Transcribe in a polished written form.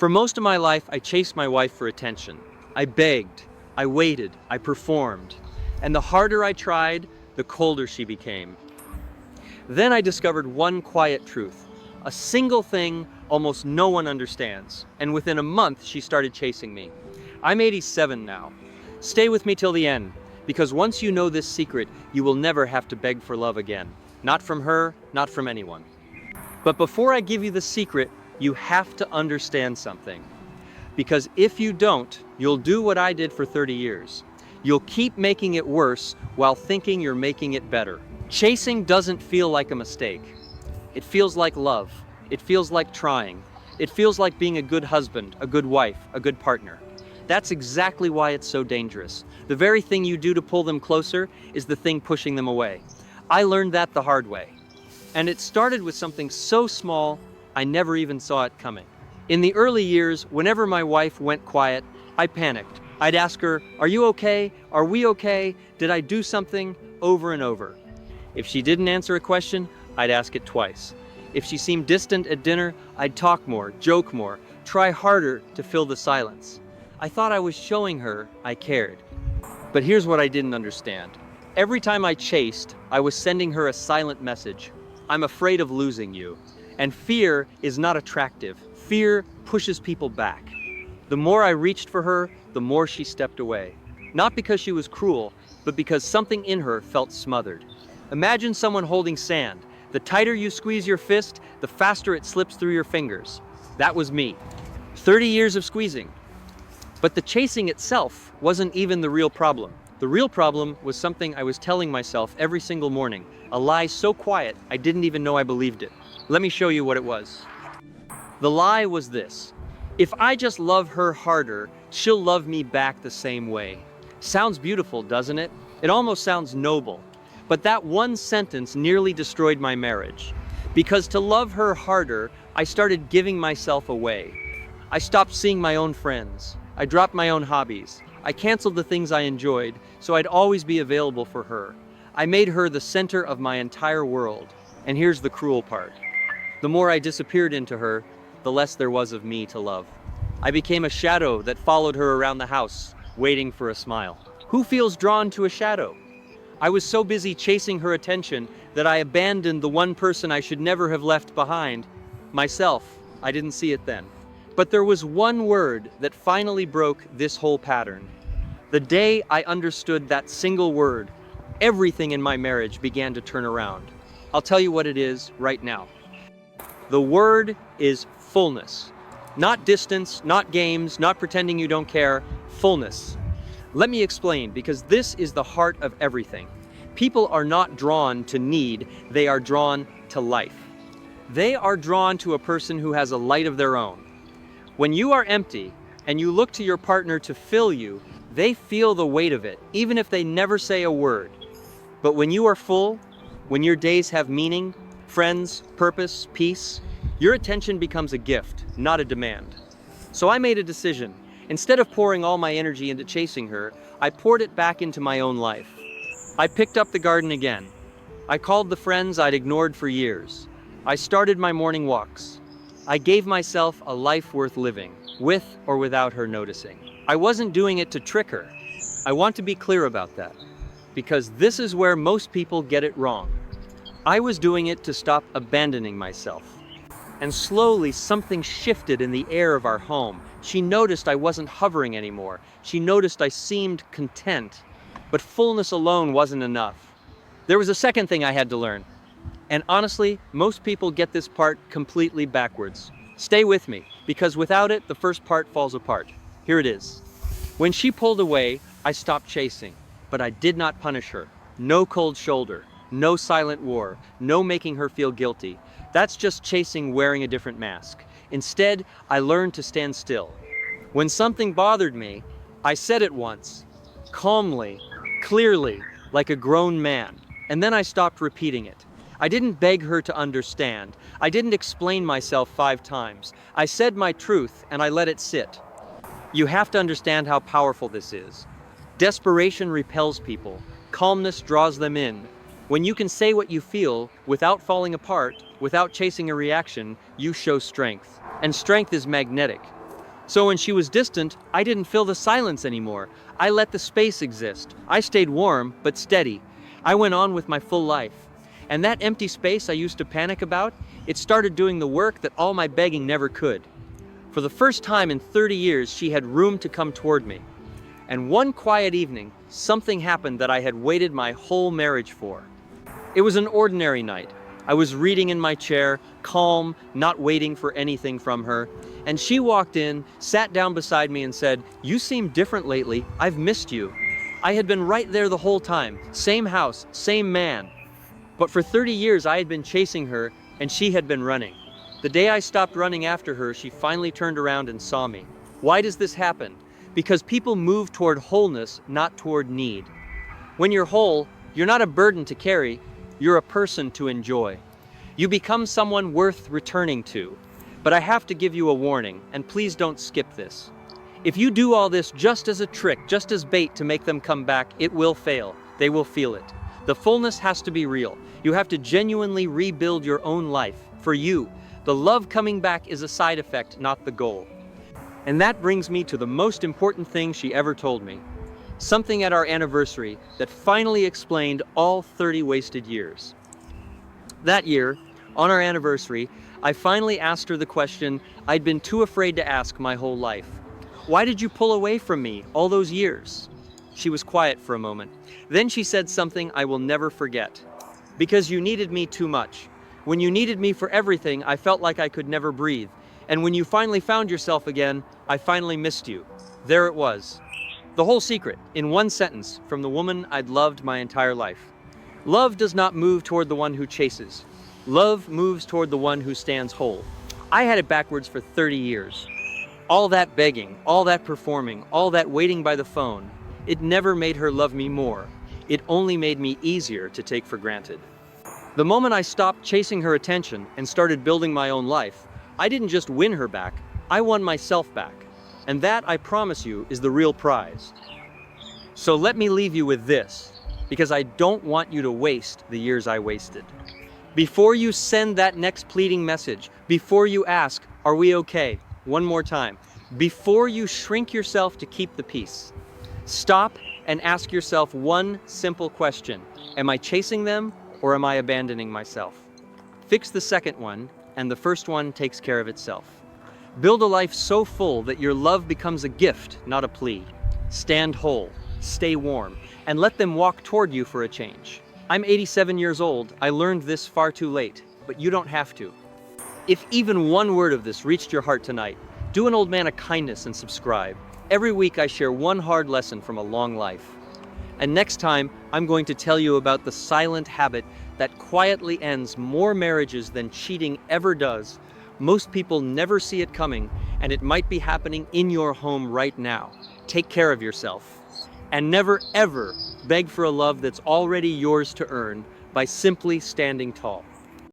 For most of my life, I chased my wife for attention. I begged, I waited, I performed. And the harder I tried, the colder she became. Then I discovered one quiet truth, a single thing almost no one understands. And within a month, she started chasing me. I'm 87 now. Stay with me till the end, because once you know this secret, you will never have to beg for love again. Not from her, not from anyone. But before I give you the secret, you have to understand something. Because if you don't, you'll do what I did for 30 years. You'll keep making it worse while thinking you're making it better. Chasing doesn't feel like a mistake. It feels like love. It feels like trying. It feels like being a good husband, a good wife, a good partner. That's exactly why it's so dangerous. The very thing you do to pull them closer is the thing pushing them away. I learned that the hard way. And it started with something so small, I never even saw it coming. In the early years, whenever my wife went quiet, I panicked. I'd ask her, "Are you okay? Are we okay? Did I do something?" over and over. If she didn't answer a question, I'd ask it twice. If she seemed distant at dinner, I'd talk more, joke more, try harder to fill the silence. I thought I was showing her I cared. But here's what I didn't understand. Every time I chased, I was sending her a silent message. I'm afraid of losing you. And fear is not attractive. Fear pushes people back. The more I reached for her, the more she stepped away. Not because she was cruel, but because something in her felt smothered. Imagine someone holding sand. The tighter you squeeze your fist, the faster it slips through your fingers. That was me. 30 years of squeezing. But the chasing itself wasn't even the real problem. The real problem was something I was telling myself every single morning. A lie so quiet, I didn't even know I believed it. Let me show you what it was. The lie was this: if I just love her harder, she'll love me back the same way. Sounds beautiful, doesn't it? It almost sounds noble. But that one sentence nearly destroyed my marriage. Because to love her harder, I started giving myself away. I stopped seeing my own friends. I dropped my own hobbies. I canceled the things I enjoyed, so I'd always be available for her. I made her the center of my entire world. And here's the cruel part. The more I disappeared into her, the less there was of me to love. I became a shadow that followed her around the house, waiting for a smile. Who feels drawn to a shadow? I was so busy chasing her attention that I abandoned the one person I should never have left behind, myself. I didn't see it then. But there was one word that finally broke this whole pattern. The day I understood that single word, everything in my marriage began to turn around. I'll tell you what it is right now. The word is fullness. Not distance, not games, not pretending you don't care, fullness. Let me explain, because this is the heart of everything. People are not drawn to need, they are drawn to life. They are drawn to a person who has a light of their own. When you are empty and you look to your partner to fill you, they feel the weight of it, even if they never say a word. But when you are full, when your days have meaning, friends, purpose, peace, your attention becomes a gift, not a demand. So I made a decision. Instead of pouring all my energy into chasing her, I poured it back into my own life. I picked up the garden again. I called the friends I'd ignored for years. I started my morning walks. I gave myself a life worth living, with or without her noticing. I wasn't doing it to trick her. I want to be clear about that, because this is where most people get it wrong. I was doing it to stop abandoning myself. And slowly something shifted in the air of our home. She noticed I wasn't hovering anymore. She noticed I seemed content. But fullness alone wasn't enough. There was a second thing I had to learn. And honestly, most people get this part completely backwards. Stay with me, because without it, the first part falls apart. Here it is. When she pulled away, I stopped chasing, but I did not punish her. No cold shoulder, no silent war, no making her feel guilty. That's just chasing wearing a different mask. Instead, I learned to stand still. When something bothered me, I said it once, calmly, clearly, like a grown man, and then I stopped repeating it. I didn't beg her to understand. I didn't explain myself 5 times. I said my truth and I let it sit. You have to understand how powerful this is. Desperation repels people. Calmness draws them in. When you can say what you feel without falling apart, without chasing a reaction, you show strength. And strength is magnetic. So when she was distant, I didn't fill the silence anymore. I let the space exist. I stayed warm, but steady. I went on with my full life. And that empty space I used to panic about, it started doing the work that all my begging never could. For the first time in 30 years, she had room to come toward me. And one quiet evening, something happened that I had waited my whole marriage for. It was an ordinary night. I was reading in my chair, calm, not waiting for anything from her. And she walked in, sat down beside me and said, "You seem different lately. I've missed you." I had been right there the whole time. Same house, same man. But for 30 years I had been chasing her and she had been running. The day I stopped running after her, she finally turned around and saw me. Why does this happen? Because people move toward wholeness, not toward need. When you're whole, you're not a burden to carry, you're a person to enjoy. You become someone worth returning to. But I have to give you a warning, and please don't skip this. If you do all this just as a trick, just as bait to make them come back, it will fail. They will feel it. The fullness has to be real. You have to genuinely rebuild your own life. For you, the love coming back is a side effect, not the goal. And that brings me to the most important thing she ever told me. Something at our anniversary that finally explained all 30 wasted years. That year, on our anniversary, I finally asked her the question I'd been too afraid to ask my whole life. Why did you pull away from me all those years? She was quiet for a moment. Then she said something I will never forget. Because you needed me too much. When you needed me for everything, I felt like I could never breathe. And when you finally found yourself again, I finally missed you. There it was. The whole secret, in one sentence, from the woman I'd loved my entire life. Love does not move toward the one who chases. Love moves toward the one who stands whole. I had it backwards for 30 years. All that begging, all that performing, all that waiting by the phone, it never made her love me more. It only made me easier to take for granted. The moment I stopped chasing her attention and started building my own life, I didn't just win her back, I won myself back. And that, I promise you, is the real prize. So let me leave you with this, because I don't want you to waste the years I wasted. Before you send that next pleading message, before you ask, "Are we okay?" one more time, before you shrink yourself to keep the peace, stop and ask yourself one simple question. Am I chasing them or am I abandoning myself? Fix the second one, and the first one takes care of itself. Build a life so full that your love becomes a gift, not a plea. Stand whole, stay warm, and let them walk toward you for a change. I'm 87 years old. I learned this far too late, but you don't have to. If even one word of this reached your heart tonight, do an old man a kindness and subscribe. Every week I share one hard lesson from a long life. And next time, I'm going to tell you about the silent habit that quietly ends more marriages than cheating ever does. Most people never see it coming, and it might be happening in your home right now. Take care of yourself. And never ever beg for a love that's already yours to earn by simply standing tall.